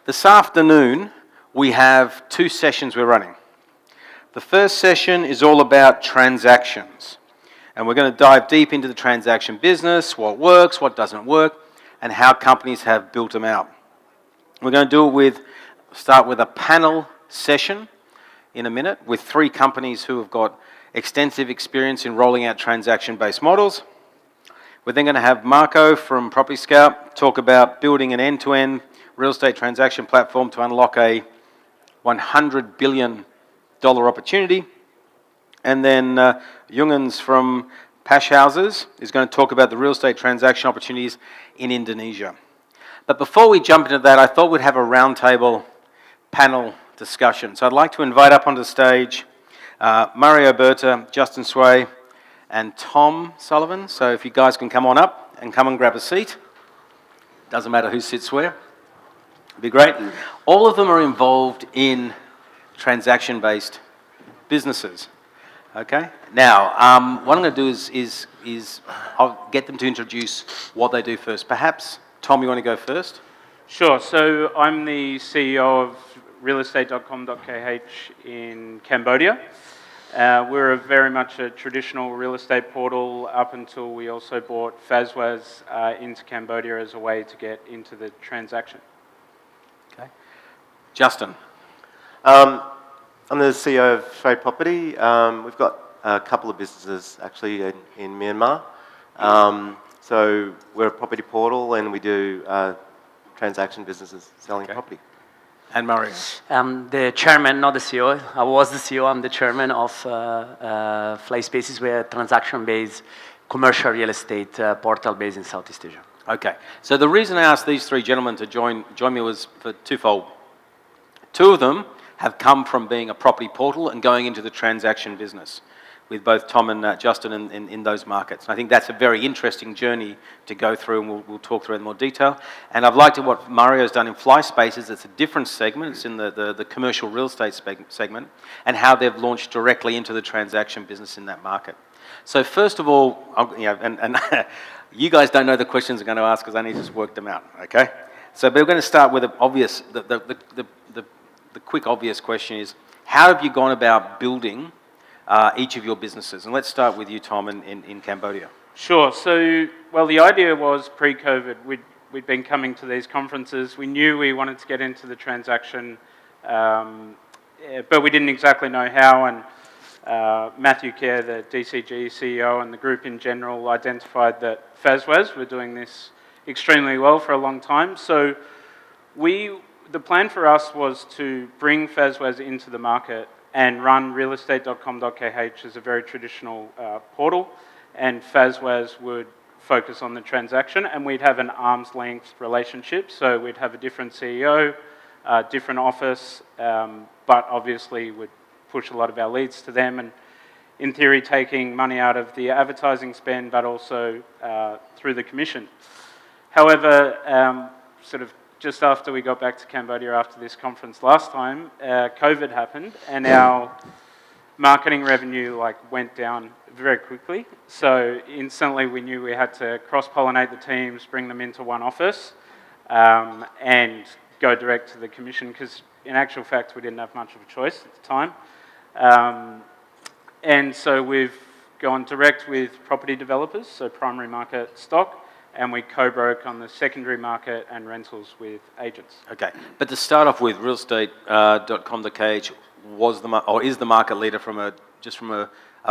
This afternoon, we have 2 sessions we're running. The first session is all about transactions. And we're going to dive deep into the transaction business, what works, what doesn't work, and how companies have built them out. We're going to start with a panel session in a minute with 3 companies who have got extensive experience in rolling out transaction-based models. We're then going to have Marco from Property Scout talk about building an end-to-end real estate transaction platform to unlock a $100 billion opportunity. And then Jungens from Pash Houses is going to talk about the real estate transaction opportunities in Indonesia. But before we jump into that, I thought we'd have a roundtable panel discussion. So I'd like to invite up onto the stage Mario Berta, Justin Sway, and Tom Sullivan. So if you guys can come on up and come and grab a seat. Doesn't matter who sits where. It'd be great. All of them are involved in transaction-based businesses. Okay. Now, what I'm going to do is I'll get them to introduce what they do first. Perhaps Tom, you want to go first? Sure. So I'm the CEO of realestate.com.kh in Cambodia. We're very much a traditional real estate portal up until we also bought FlySpaces into Cambodia as a way to get into the transaction. Okay. Justin. I'm the CEO of Shweproperty. We've got a couple of businesses actually in Myanmar. So we're a property portal and we do transaction businesses selling property. And Mario. I'm the chairman, not the CEO. I was the CEO. I'm the chairman of FlySpaces. We're a transaction-based commercial real estate portal based in Southeast Asia. Okay. So the reason I asked these 3 gentlemen to join me was for twofold. 2 of them have come from being a property portal and going into the transaction business with both Tom and Justin in those markets. And I think that's a very interesting journey to go through, and we'll talk through it in more detail. And I've liked what Mario's done in FlySpaces. It's a different segment. It's in the commercial real estate segment, and how they've launched directly into the transaction business in that market. So first of all, and you guys don't know the questions I'm going to ask because I need to just work them out, okay? So we're going to start with the quick obvious question is, how have you gone about building each of your businesses? And let's start with you, Tom, in Cambodia. Sure. So, well, the idea was pre-COVID. We'd been coming to these conferences. We knew we wanted to get into the transaction, but we didn't exactly know how. And Matthew Kerr, the DCG CEO, and the group in general identified that FlySpaces were doing this extremely well for a long time. So the plan for us was to bring FlySpaces into the market and run realestate.com.kh as a very traditional portal, and FlySpaces would focus on the transaction, and we'd have an arm's length relationship. So we'd have a different CEO, different office, but obviously would push a lot of our leads to them, and in theory taking money out of the advertising spend, but also through the commission. However, sort of just after we got back to Cambodia after this conference last time, COVID happened, and our marketing revenue went down very quickly. So instantly we knew we had to cross-pollinate the teams, bring them into one office, and go direct to the commission, because in actual fact we didn't have much of a choice at the time. And so we've gone direct with property developers, so primary market stock, and we co-broke on the secondary market and rentals with agents. Okay, but to start off with, realestate.com.kh is the market leader from a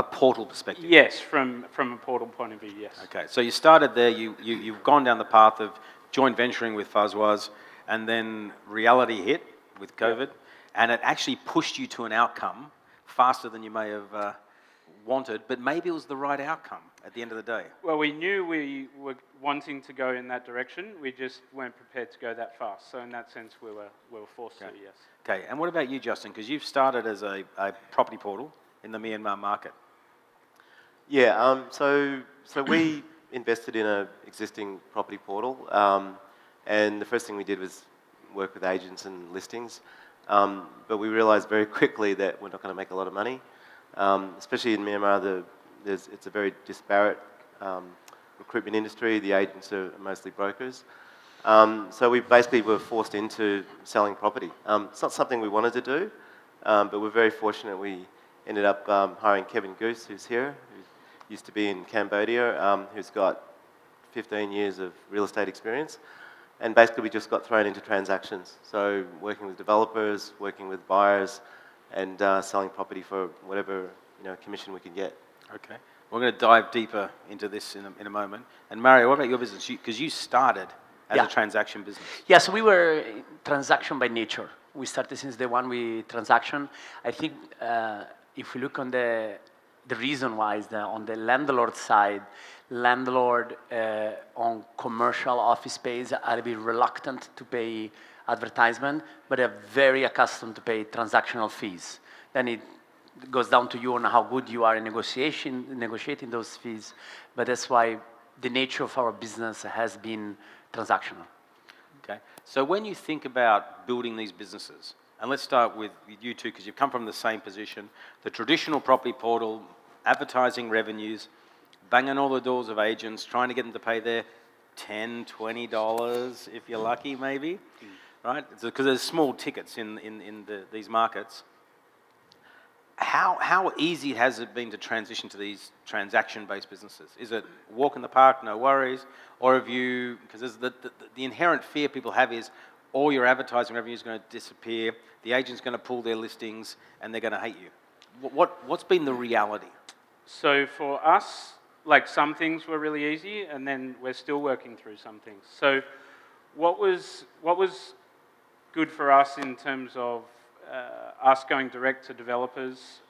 portal perspective? Yes, from a portal point of view, yes. Okay, so you started there, you've gone down the path of joint venturing with FlySpaces, and then reality hit with COVID, and it actually pushed you to an outcome faster than you may have wanted, but maybe it was the right outcome at the end of the day. Well, we knew we were wanting to go in that direction. We just weren't prepared to go that fast. So in that sense, we were forced to, yes. Okay, and what about you, Justin? Because you've started as a property portal in the Myanmar market. Yeah, so we invested in an existing property portal, and the first thing we did was work with agents and listings, but we realised very quickly that we're not going to make a lot of money, especially in Myanmar. It's a very disparate recruitment industry. The agents are mostly brokers, So we basically were forced into selling property. It's not something we wanted to do, but we're very fortunate we ended up hiring Kevin Goose, who's here, who used to be in Cambodia, who's got 15 years of real estate experience. And basically we just got thrown into transactions. So working with developers, working with buyers, and selling property for whatever commission we could get. Okay. We're going to dive deeper into this in a moment. And Mario, what about your business? Because you started as a transaction business. Yeah, so we were transaction by nature. We started since the one we transaction. I think if we look on the reason why is that on the landlord side, landlord on commercial office space are a bit reluctant to pay advertisement, but they're very accustomed to pay transactional fees. Then it goes down to you on how good you are in negotiating those fees. But that's why the nature of our business has been transactional. Okay. So when you think about building these businesses, and let's start with you two because you've come from the same position, the traditional property portal, advertising revenues, banging all the doors of agents, trying to get them to pay their $10, $20 if you're lucky maybe, right? Because there's small tickets in these markets. How easy has it been to transition to these transaction-based businesses? Is it walk in the park, no worries? Or have you, because the inherent fear people have is all your advertising revenue is going to disappear, the agent's going to pull their listings, and they're going to hate you. What's been the reality? So for us, like some things were really easy, and then we're still working through some things. So what was good for us in terms of us going direct to developers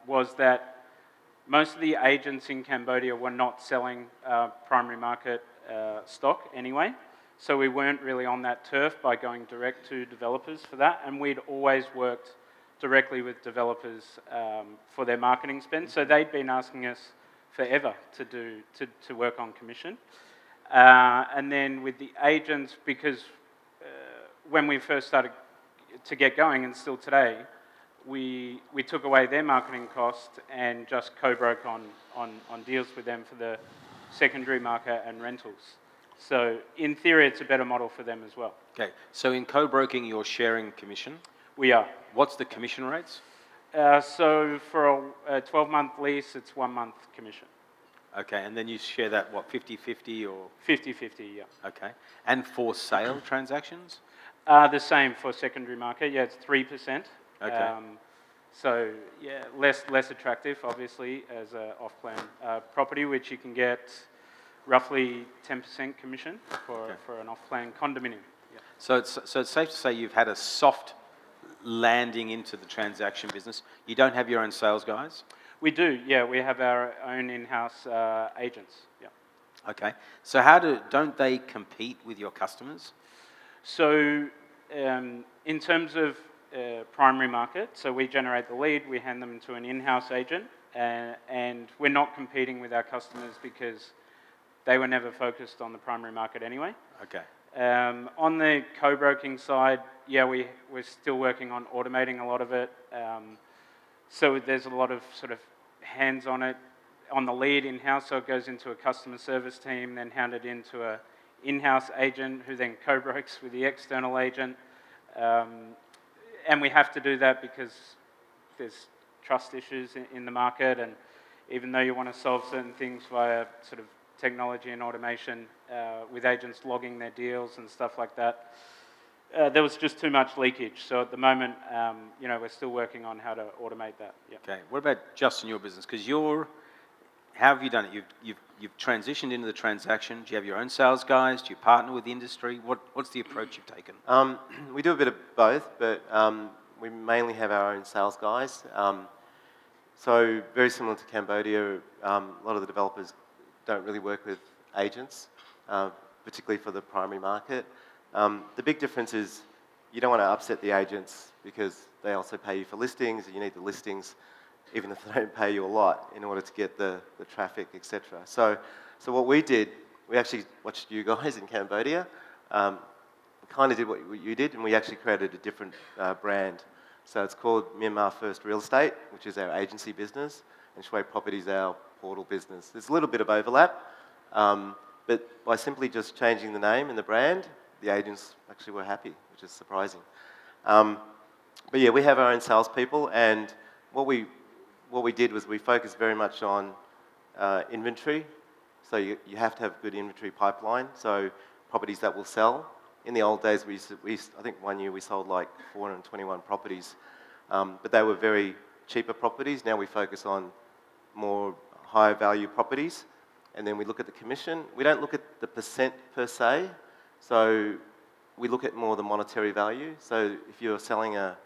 was that most of the agents in Cambodia were not selling primary market stock anyway. So we weren't really on that turf by going direct to developers for that. And we'd always worked directly with developers for their marketing spend. So they'd been asking us forever to work on commission. And then with the agents, because when we first started to get going, and still today, we took away their marketing cost and just co-broke on deals with them for the secondary market and rentals. So in theory, it's a better model for them as well. Okay, so in co-broking, you're sharing commission. We are. What's the commission rates? So for a 12-month lease, it's 1 month commission. Okay, and then you share that, what, 50-50 or? 50-50, yeah. Okay, and for sale transactions? The same for secondary market, yeah, it's 3%. Okay. So yeah, less attractive, obviously, as an off-plan property, which you can get roughly 10% commission for an off-plan condominium. Yeah. So it's safe to say you've had a soft landing into the transaction business. You don't have your own sales guys? We do, yeah. We have our own in-house agents, yeah. Okay. So don't they compete with your customers? So in terms of primary market, so we generate the lead, we hand them to an in-house agent, and we're not competing with our customers because they were never focused on the primary market anyway. Okay. On the co-broking side, yeah, we're still working on automating a lot of it. So there's a lot of sort of hands on it on the lead in-house, so it goes into a customer service team, then handed into a in-house agent who then co-brokes with the external agent. And we have to do that because there's trust issues in the market, and even though you want to solve certain things via sort of technology and automation with agents logging their deals and stuff like that, there was just too much leakage. So at the moment, we're still working on how to automate that. Yeah. Okay. What about just in your business? Because how have you done it? You've transitioned into the transaction. Do you have your own sales guys? Do you partner with the industry? What's the approach you've taken? We do a bit of both, but we mainly have our own sales guys. So very similar to Cambodia, a lot of the developers don't really work with agents, particularly for the primary market. The big difference is you don't want to upset the agents because they also pay you for listings, and you need the listings even if they don't pay you a lot in order to get the traffic, etc. So what we did, we actually watched you guys in Cambodia, kind of did what you did, and we actually created a different brand. So it's called Myanmar First Real Estate, which is our agency business, and Shweproperty is our portal business. There's a little bit of overlap, But by simply just changing the name and the brand, the agents actually were happy, which is surprising. But yeah, we have our own salespeople, and what we did was we focused very much on inventory. So you have to have good inventory pipeline, so properties that will sell. In the old days, I think one year we sold like 421 properties, but they were very cheaper properties. Now we focus on more higher value properties, and then we look at the commission. We don't look at the percent per se, so we look at more the monetary value. So if you're selling a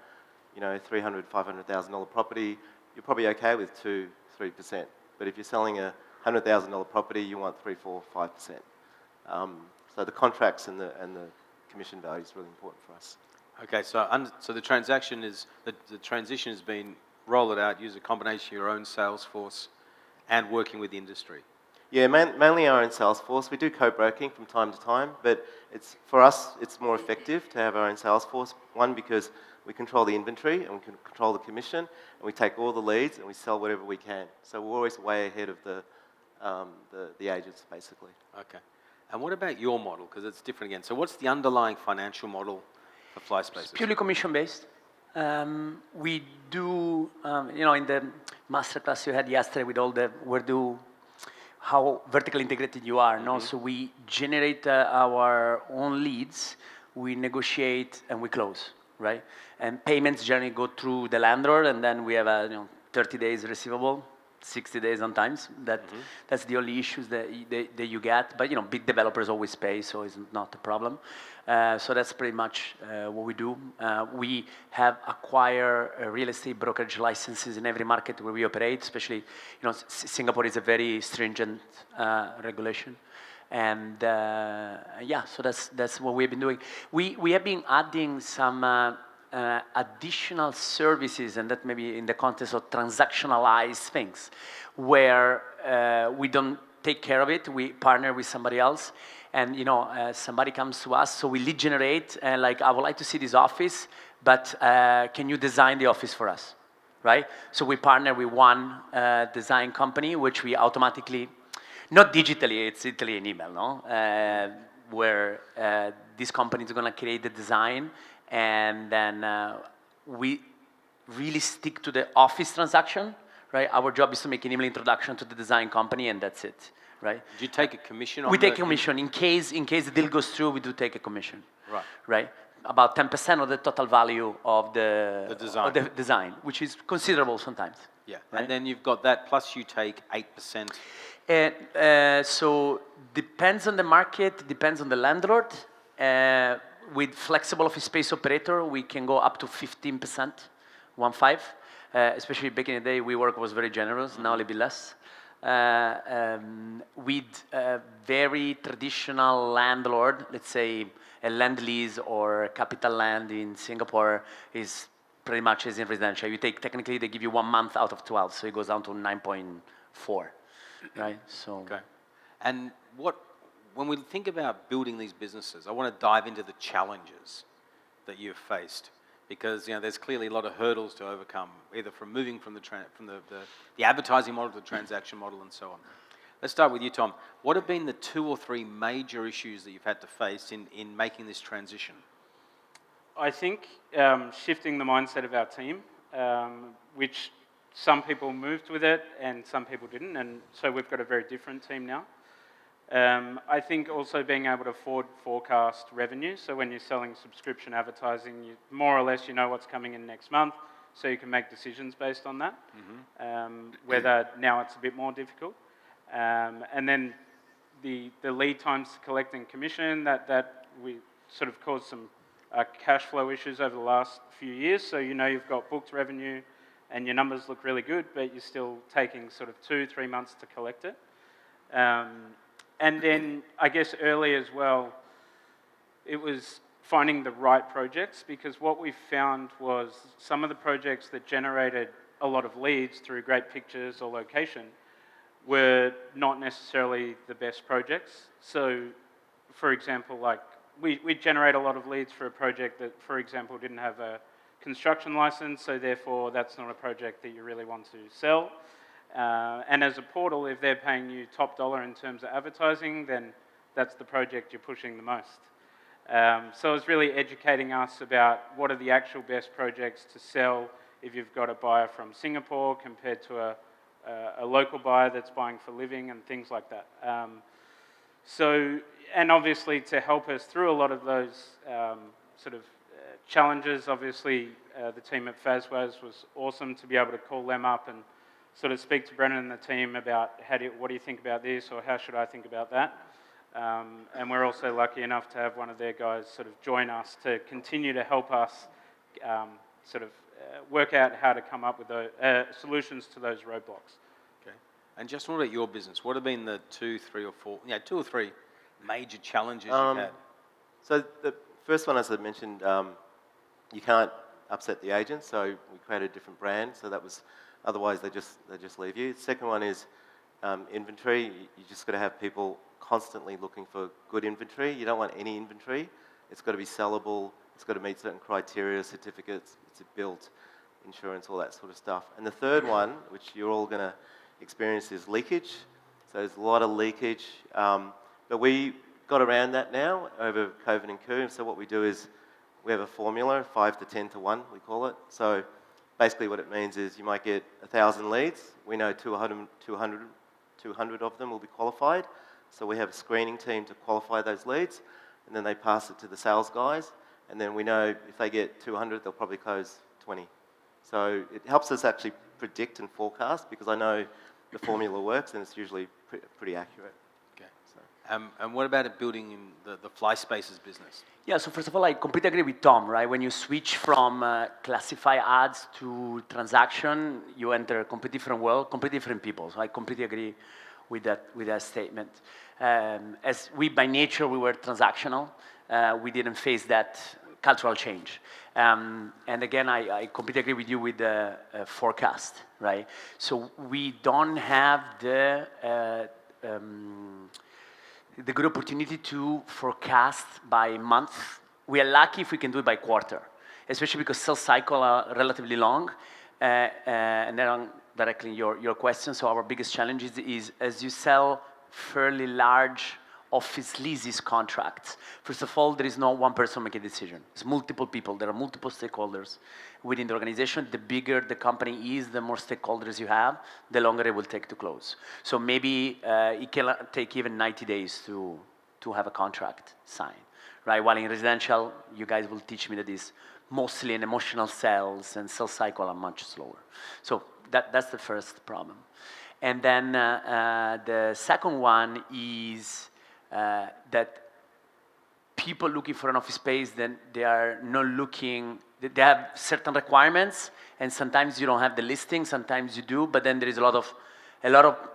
$300,000, $500,000 property, you're probably okay with 2-3%. But if you're selling a $100,000 property, you want 3, 4, 5%. So the contracts and the commission value is really important for us. Okay, so the transition has been roll it out, use a combination of your own sales force and working with the industry. Yeah, mainly our own sales force. We do co-broking from time to time, but for us, it's more effective to have our own sales force. One, because we control the inventory and we can control the commission, and we take all the leads and we sell whatever we can. So we're always way ahead of the agents, basically. Okay. And what about your model? Because it's different again. So what's the underlying financial model for FlySpaces? It's purely commission-based. We do, in the masterclass you had yesterday with all the how vertically integrated you are. No? So we generate our own leads, we negotiate, and we close, right? And payments generally go through the landlord, and then we have 30 days receivable, 60 days on times. That's the only issues that you get. But big developers always pay, so it's not a problem. So that's pretty much what we do. We have acquired real estate brokerage licenses in every market where we operate. Especially, Singapore is a very stringent regulation. And so that's what we've been doing. We have been adding some additional services, and that maybe in the context of transactionalized things, where we don't take care of it, we partner with somebody else, and somebody comes to us, so we lead generate, and I would like to see this office, but can you design the office for us, right? So we partner with one design company, which we automatically, not digitally, it's literally an email, no? Where this company is going to create the design, and then we really stick to the office transaction, right? Our job is to make an email introduction to the design company, and that's it, right? Do you take a commission on We take a commission. In case the deal goes through, we do take a commission. Right. Right? About 10% of the total value of The design. of the design, which is considerable sometimes. Yeah. Right? And then you've got that, plus you take 8%. So depends on the market, depends on the landlord. With flexible office space operator, we can go up to 15%, 1.5. Especially back in the day, WeWork was very generous. Now a little bit less. With a very traditional landlord, let's say a land lease or capital land in Singapore is pretty much as in residential. Technically, they give you 1 month out of 12, so it goes down to 9.4, right? So. Okay. And when we think about building these businesses, I want to dive into the challenges that you've faced, because there's clearly a lot of hurdles to overcome, either from moving from the advertising model to the transaction model and so on. Let's start with you, Tom. What have been the 2 or 3 major issues that you've had to face in making this transition? I think shifting the mindset of our team, which some people moved with it and some people didn't, and so we've got a very different team now. I think also being able to forecast revenue. So when you're selling subscription advertising, you more or less know what's coming in next month, so you can make decisions based on that. Whether now it's a bit more difficult, and then the lead times to collecting commission that we sort of caused some cash flow issues over the last few years. So you've got booked revenue, and your numbers look really good, but you're still taking sort of 2-3 months to collect it. And then, I guess early as well, it was finding the right projects, because what we found was some of the projects that generated a lot of leads through great pictures or location were not necessarily the best projects. So, for example, we generate a lot of leads for a project that, for example, didn't have a construction license, so therefore that's not a project that you really want to sell. And as a portal, if they're paying you top dollar in terms of advertising, then that's the project you're pushing the most. So it's really educating us about what are the actual best projects to sell if you've got a buyer from Singapore compared to a local buyer that's buying for living and things like that. And obviously to help us through a lot of those challenges, obviously the team at FlySpaces was awesome to be able to call them up and sort of speak to Brennan and the team about what do you think about this, or how should I think about that. And we're also lucky enough to have one of their guys sort of join us to continue to help us work out how to come up with those, solutions to those roadblocks. Okay. And just what about your business? What have been the two or three major challenges you've had? So the first one, as I mentioned, you can't upset the agents, so we created a different brand. So that was, otherwise they just leave you. The second one is inventory. You just got to have people constantly looking for good inventory. You don't want any inventory. It's got to be sellable. It's got to meet certain criteria, certificates, it's built, insurance, all that sort of stuff. And the third one, which you're all going to experience, is leakage. So there's a lot of leakage. But we got around that now over COVID and coup. So what we do is we have a formula, 5 to 10 to 1, we call it. So basically what it means is you might get 1,000 leads. We know 200 of them will be qualified. So we have a screening team to qualify those leads, and then they pass it to the sales guys. And then we know if they get 200, they'll probably close 20. So it helps us actually predict and forecast, because I know the formula works and it's usually pretty accurate. Okay. So. And what about building in the FlySpaces business? Yeah, so first of all, I completely agree with Tom, right? When you switch from classify ads to transaction, you enter a completely different world, completely different people. So I completely agree with that statement. As we, by nature, we were transactional. We didn't face that cultural change. And again, I completely agree with you with the forecast, right? So we don't have the good opportunity to forecast by month. We are lucky if we can do it by quarter, especially because sales cycles are relatively long. And then directly your question, so our biggest challenge is as you sell fairly large office leases contracts, first of all, there is no one person making a decision. It's multiple people. There are multiple stakeholders within the organization. The bigger the company is, the more stakeholders you have, the longer it will take to close. So maybe it can take even 90 days to have a contract signed, right? While in residential, you guys will teach me that is mostly an emotional sales, and sales cycle are much slower. So that's the first problem. And then the second one is that people looking for an office space, then they are not looking, they have certain requirements, and sometimes you don't have the listing, sometimes you do, but then there is a lot of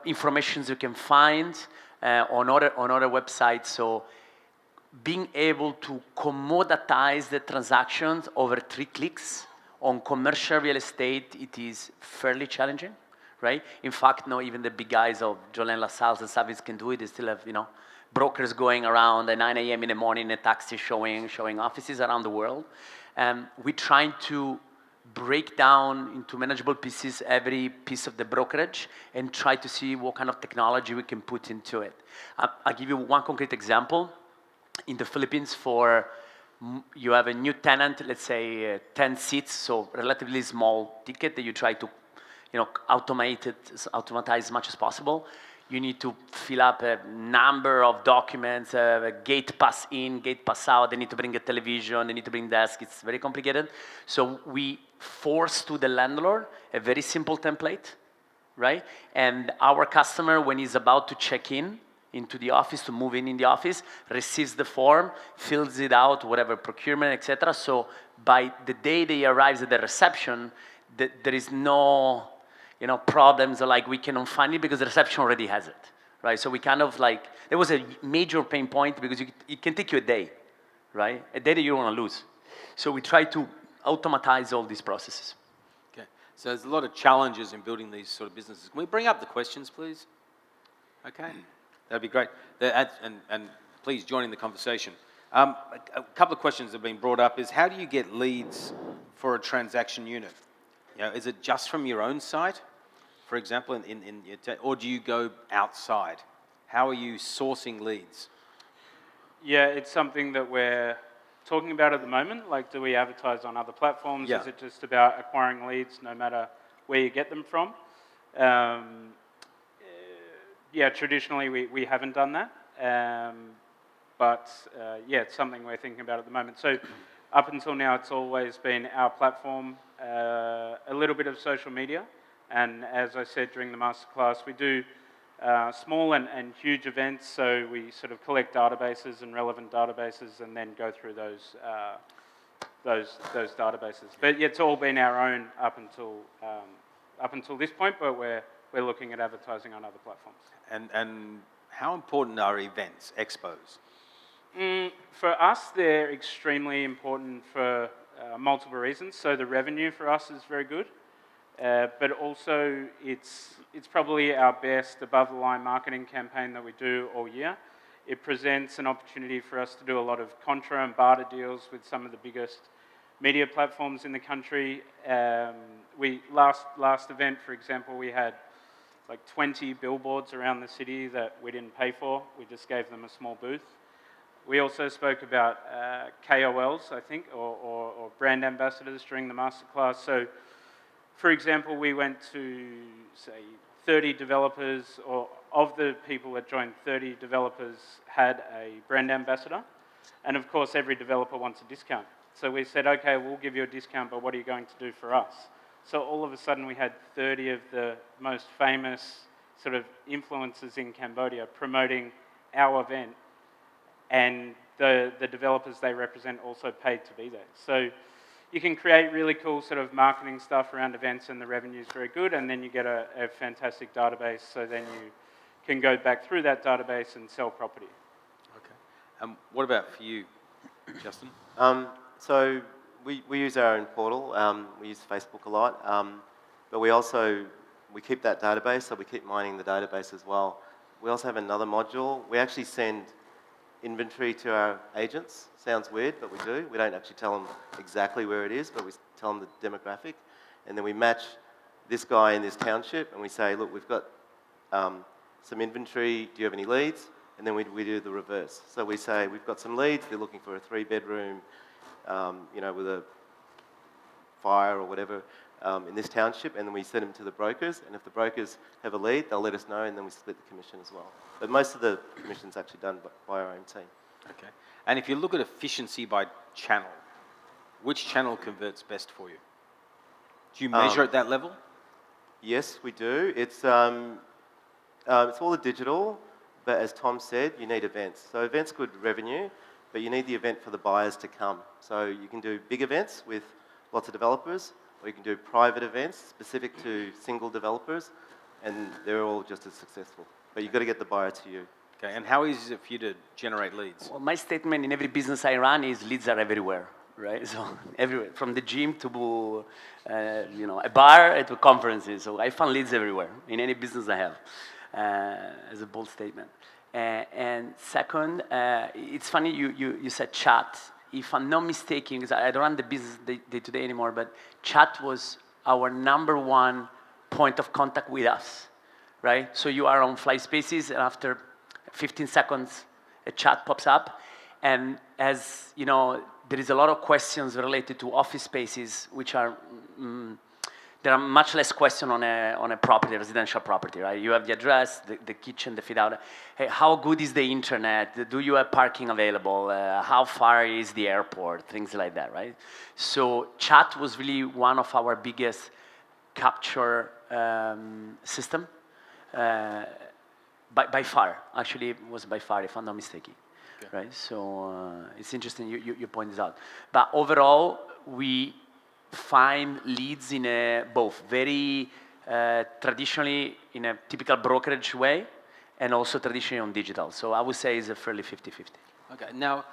information you can find on other websites. So being able to commoditize the transactions over 3 clicks on commercial real estate, it is fairly challenging, right? In fact, no, even the big guys of Jolene LaSalle and Savage can do it. They still have, brokers going around at 9 a.m. in the morning, a taxi showing offices around the world. We're trying to break down into manageable pieces every piece of the brokerage and try to see what kind of technology we can put into it. I'll give you one concrete example. In the Philippines, you have a new tenant, let's say 10 seats, so relatively small ticket that you try to automatize as much as possible. You need to fill up a number of documents, a gate pass in, gate pass out. They need to bring a television, they need to bring desk. It's very complicated. So we force to the landlord a very simple template, right? And our customer, when he's about to check in into the office, to move in the office, receives the form, fills it out, whatever, procurement, etc. So by the day they arrives at the reception, there is no problems like we cannot find it because the reception already has it, right? So we kind of there was a major pain point because it can take you a day, right? A day that you don't want to lose. So we try to automatize all these processes. Okay, so there's a lot of challenges in building these sort of businesses. Can we bring up the questions, please? Okay, that'd be great. And please join in the conversation. A couple of questions that have been brought up is, how do you get leads for a transaction unit? Is it just from your own site, for example, or do you go outside? How are you sourcing leads? Yeah, it's something that we're talking about at the moment. Like, do we advertise on other platforms? Yeah. Is it just about acquiring leads no matter where you get them from? Yeah, traditionally we haven't done that. But yeah, it's something we're thinking about at the moment. So up until now, it's always been our platform, a little bit of social media. And as I said during the masterclass, we do small and huge events. So we sort of collect databases and relevant databases and then go through those databases. But yeah, it's all been our own up until this point, but we're looking at advertising on other platforms. And how important are events, expos? For us, they're extremely important for multiple reasons. So the revenue for us is very good, but also it's probably our best above-the-line marketing campaign that we do all year. It presents an opportunity for us to do a lot of contra and barter deals with some of the biggest media platforms in the country. We last event, for example, we had like 20 billboards around the city that we didn't pay for. We just gave them a small booth. We also spoke about KOLs, I think, or brand ambassadors during the masterclass. So, for example, we went to, say, 30 developers, or of the people that joined, 30 developers had a brand ambassador. And of course, every developer wants a discount. So we said, okay, we'll give you a discount, but what are you going to do for us? So all of a sudden, we had 30 of the most famous sort of influencers in Cambodia promoting our event, and the developers they represent also paid to be there. So you can create really cool sort of marketing stuff around events, and the revenue is very good, and then you get a fantastic database, so then you can go back through that database and sell property. Okay. What about for you, Justin? So we use our own portal. We use Facebook a lot, but we keep that database, so we keep mining the database as well. We also have another module. We actually send inventory to our agents. Sounds weird, but we do. We don't actually tell them exactly where it is, but we tell them the demographic, and then we match this guy in this township, and we say, look, we've got some inventory. Do you have any leads? And then we do the reverse. So we say, we've got some leads. They're looking for a 3-bedroom, with a fire or whatever in this township, and then we send them to the brokers, and if the brokers have a lead, they'll let us know, and then we split the commission as well. But most of the commission's actually done by our own team. Okay. And if you look at efficiency by channel, which channel converts best for you? Do you measure at that level? Yes, we do. It's all the digital, but as Tom said, you need events. So events good revenue, but you need the event for the buyers to come. So you can do big events with lots of developers, or you can do private events specific to single developers, and they're all just as successful. But you've got to get the buyer to you. Okay, and how easy is it for you to generate leads? Well, my statement in every business I run is leads are everywhere, right? So everywhere, from the gym to a bar to conferences. So I found leads everywhere in any business I have, as a bold statement. And second, it's funny you said chat. If I'm not mistaken, because I don't run the business day-to-day anymore, but chat was our #1 point of contact with us, right? So you are on FlySpaces, and after 15 seconds, a chat pops up. And as you know, there is a lot of questions related to office spaces, which are, there are much less questions on a property, residential property, right? You have the address, the kitchen, the fit out. Hey, how good is the internet? Do you have parking available? How far is the airport? Things like that, right? So chat was really one of our biggest capture system. By far, actually, it was by far, if I'm not mistaken, okay. Right? So it's interesting you point this out. But overall, we find leads in both very traditionally in a typical brokerage way, and also traditionally on digital. So I would say it's a fairly 50-50. Okay, now,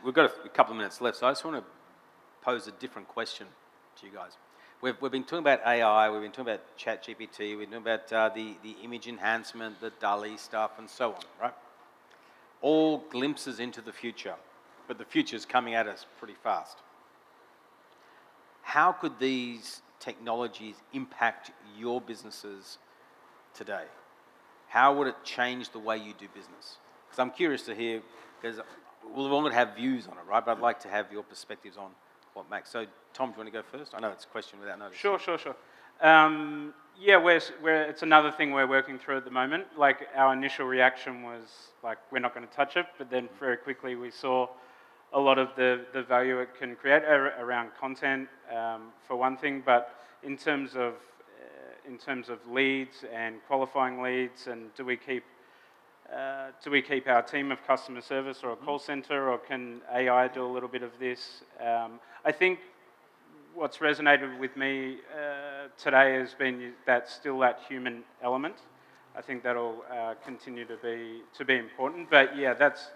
we've got a couple of minutes left, so I just want to pose a different question to you guys. We've been talking about AI, we've been talking about ChatGPT, we've been talking about the image enhancement, the DALL-E stuff, and so on, right? All glimpses into the future, but the future's coming at us pretty fast. How could these technologies impact your businesses today? How would it change the way you do business? Because I'm curious to hear, because we'll all have views on it, right? But I'd like to have your perspectives on what Max. So, Tom, do you want to go first? I know it's a question without notice. Sure. Yeah, it's another thing we're working through at the moment. Like, our initial reaction was, like, we're not going to touch it, but then very quickly we saw a lot of the value it can create around content, for one thing, but in terms of leads and qualifying leads, and do we keep our team of customer service or a call center, or can AI do a little bit of this? I think what's resonated with me today has been that human element. I think that'll continue to be important. But yeah, that's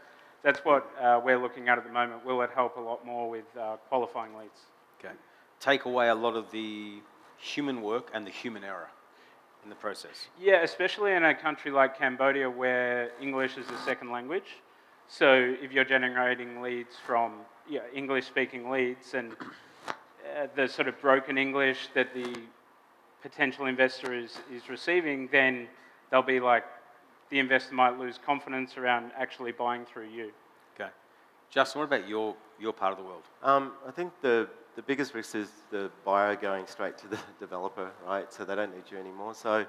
what we're looking at the moment. Will it help a lot more with qualifying leads? Okay. Take away a lot of the human work and the human error in the process. Yeah, especially in a country like Cambodia where English is a second language. So if you're generating leads from English-speaking leads, and the sort of broken English that the potential investor is receiving, then they'll be like, the investor might lose confidence around actually buying through you. Okay. Justin, what about your part of the world? I think the biggest risk is the buyer going straight to the developer, right? So they don't need you anymore. So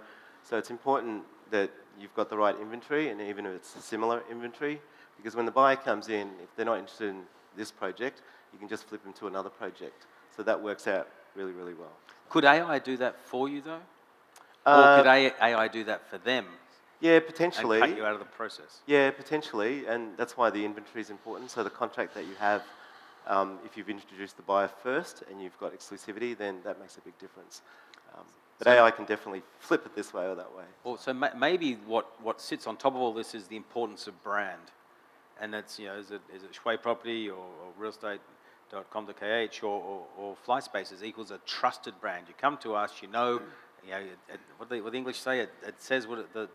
it's important that you've got the right inventory, and even if it's similar inventory, because when the buyer comes in, if they're not interested in this project, you can just flip them to another project. So that works out really, really well. Could AI do that for you, though? Or could AI do that for them? Yeah, potentially. And cut you out of the process? Yeah, potentially, and that's why the inventory is important. So the contract that you have, if you've introduced the buyer first and you've got exclusivity, then that makes a big difference. But AI can definitely flip it this way or that way. Well, so maybe what sits on top of all this is the importance of brand. And that's, is it Shweproperty or realestate.com.kh or FlySpaces equals a trusted brand. You come to us, what the English say, it says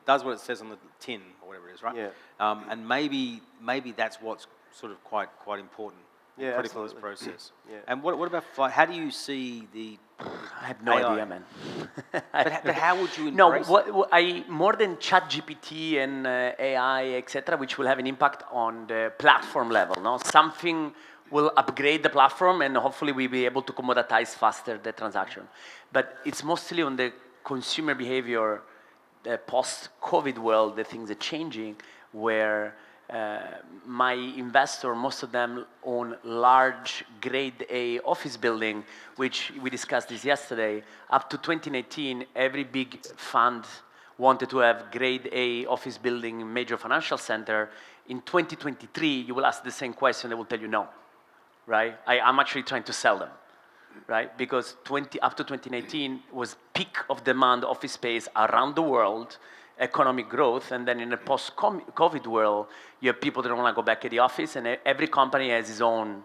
does what it says on the tin or whatever it is, right? Yeah. And maybe that's what's sort of quite important. Yeah, critical in this absolutely. process. Yeah. And what about Fly? How do you see the I have no AI? idea, man. But how would you embrace I more than ChatGPT and AI, etc., which will have an impact on the platform level. No, something will upgrade the platform, and hopefully we'll be able to commoditize faster the transaction. But it's mostly on the consumer behavior, the post-COVID world, the things are changing, where my investor, most of them own large grade A office building, which we discussed this yesterday. Up to 2019, every big fund wanted to have grade A office building in major financial center. In 2023, you will ask the same question, they will tell you no, right? I'm actually trying to sell them, right? Because up to 2019 was peak of demand office space around the world, economic growth, and then in a post-COVID world, you have people that don't want to go back to the office, and every company has its own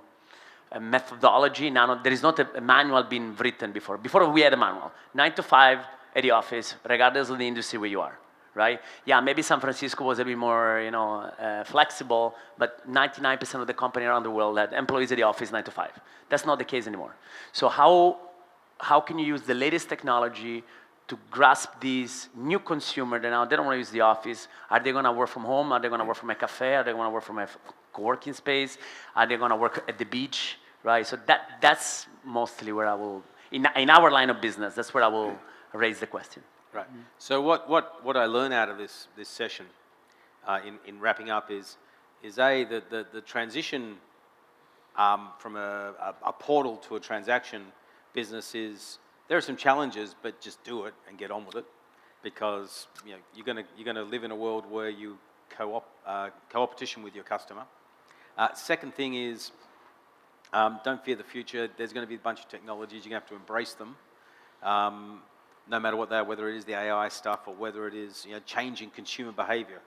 methodology. Now, there is not a manual being written before. Before we had a manual, 9 to 5 at the office, regardless of the industry where you are, right? Yeah, maybe San Francisco was a bit more, flexible, but 99% of the company around the world had employees at the office 9 to 5. That's not the case anymore. So how can you use the latest technology to grasp these new consumer that now they don't want to use the office? Are they going to work from home? Are they going to work from a cafe? Are they going to work from a co-working space? Are they going to work at the beach? Right. So that's mostly where I will, in our line of business, that's where I will raise the question. Right. So what I learn out of this session, in wrapping up is the transition from a portal to a transaction business is. There are some challenges, but just do it and get on with it, because you're gonna live in a world where you co-opetition with your customer. Second thing is, don't fear the future. There's going to be a bunch of technologies. You're going to have to embrace them, no matter what they are, whether it is the AI stuff or whether it is changing consumer behaviour.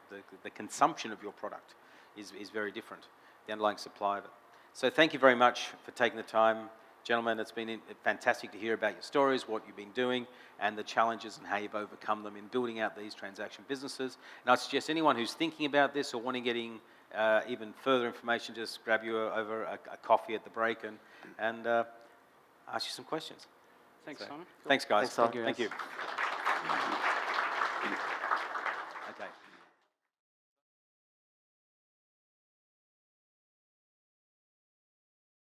The consumption of your product is very different. The underlying supply of it. So thank you very much for taking the time. Gentlemen, it's been fantastic to hear about your stories, what you've been doing, and the challenges and how you've overcome them in building out these transaction businesses. And I suggest anyone who's thinking about this or wanting getting even further information, just grab you over a coffee at the break and ask you some questions. Thanks, Simon. Thanks, guys. Thanks, Simon. Thank you.